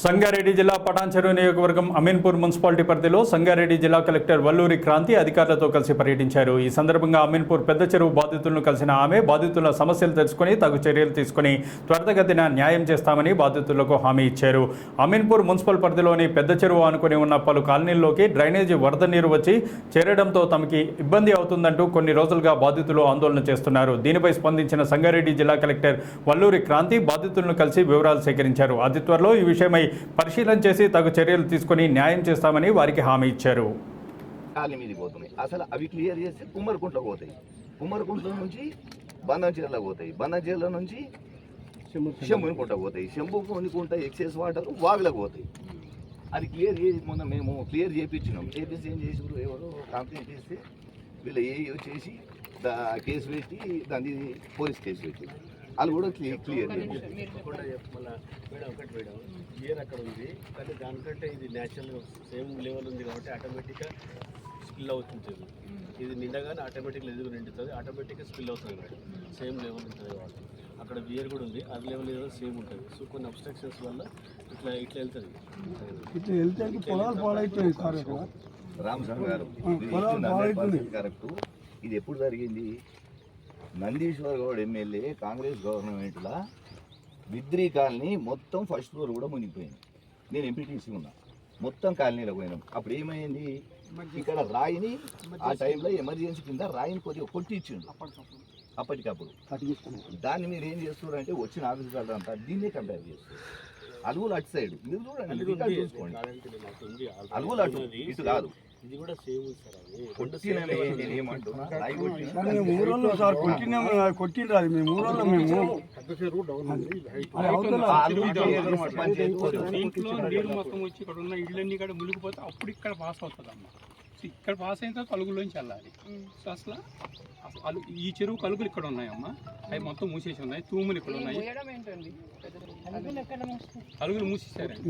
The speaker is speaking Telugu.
సంగారెడ్డి జిల్లా పటాన్చెరు నియోజకవర్గం అమీన్పూర్ మున్సిపాలిటీ పరిధిలో సంగారెడ్డి జిల్లా కలెక్టర్ వల్లూరి క్రాంతి అధికారులతో కలిసి పర్యటించారు. ఈ సందర్భంగా అమీన్పూర్ పెద్ద చెరువు బాధితులను కలిసిన ఆమె బాధితుల సమస్యలు తెలుసుకుని తగు చర్యలు తీసుకుని త్వరితగతిన న్యాయం చేస్తామని బాధితులకు హామీ ఇచ్చారు. అమీన్పూర్ మున్సిపల్ పరిధిలోని పెద్ద చెరువు ఆనుకుని ఉన్న పలు కాలనీల్లోకి డ్రైనేజీ వరద నీరు వచ్చి చేరడంతో తమకి ఇబ్బంది అవుతుందంటూ కొన్ని రోజులుగా బాధితులు ఆందోళన చేస్తున్నారు. దీనిపై స్పందించిన సంగారెడ్డి జిల్లా కలెక్టర్ వల్లూరి క్రాంతి బాధితులను కలిసి వివరాలు సేకరించారు. అతి త్వరలో ఈ విషయమై పరిశీలన చేసి తగు చర్యలు తీసుకుని న్యాయం చేస్తామని వారికి హామీ ఇచ్చారు. అసలు అవి క్లియర్ చేసి కుమ్మరికుంట్లకు పోతాయి, కుమ్మరికుంట్ల నుంచి బంధంచీరలకు పోతాయి, బంధంచీరల నుంచి శంభునికుంటకు పోతాయి, శంభునికుంట ఎక్సెస్ వాటర్ వాగులకు పోతాయి. అది క్లియర్ చేసి మొన్న మేము క్లియర్ చేయించినాం. చేపిస్తే ఏం చేసి ఎవరో కంప్లైంట్ చేస్తే వీళ్ళు చేసి కేసు పెట్టి దాన్ని పోలీస్ కేసు పెట్టి వాళ్ళు కూడా క్లియర్ క్లియర్ అక్కడ ఉంది. కానీ దానికంటే ఇది న్యాచురల్ సేమ్ లెవెల్ ఉంది కాబట్టి ఆటోమేటిక్గా స్పిల్ అవుతుంది. ఇది నిండగానే ఆటోమేటిక్గా ఎదుగు నిండుతుంది, ఆటోమేటిక్గా స్పిల్ అవుతుంది మేడం. సేమ్ లెవెల్ ఉంటుంది కాబట్టి అక్కడ బియర్ కూడా ఉంది, అది లెవెల్ ఏదో సేమ్ ఉంటుంది. సో కొన్ని అబ్స్ట్రక్షన్స్ వల్ల ఇట్లా వెళ్తుంది. రామస్వామి గారు కరెక్ట్. ఇది ఎప్పుడు జరిగింది? నందీశ్వర్ గౌడ్ ఎమ్మెల్యే కాంగ్రెస్ గవర్నమెంట్లో బిద్రీ కాలనీ మొత్తం ఫస్ట్ ఫ్లోర్ కూడా మునిగిపోయింది. నేను ఎంపీటీసీ ఉన్నా, మొత్తం కాలనీలో పోయినాం. అప్పుడు ఏమైంది, ఇక్కడ రాయిని ఆ టైంలో ఎమర్జెన్సీ కింద రాయిని కొద్దిగా కొట్టి ఇచ్చిండు అప్పటికప్పుడు. దాన్ని మీరు ఏం చేస్తున్నారు అంటే వచ్చిన ఆఫీసర్ అంతా దీన్నే కంపేర్ చేస్తారు. అలుగులు అటు సైడ్ మీరు చూడండి, చూసుకోండి. అలుగులు అటు ఇటు కాదు. ఇది కూడా సేమ్ సార్. కొట్టిండ్రు అది మేము ఊరోళ్ళు ఇంట్లో నీరు మొత్తం వచ్చి ఇక్కడ ఉన్న ఇళ్ళన్నీ కూడా మునిగిపోతే అప్పుడు ఇక్కడ పాస్ అవుతుంది అమ్మ. ఇక్కడ పాస్ అయిన తర్వాత కలుగులోంచి వెళ్ళాలి. సో అసలు ఈ చెరువు కలుగులు ఇక్కడ ఉన్నాయమ్మా, అవి మొత్తం మూసేసి ఉన్నాయి. తూములు ఇక్కడ ఉన్నాయి, కలుగులు మూసేసారండి.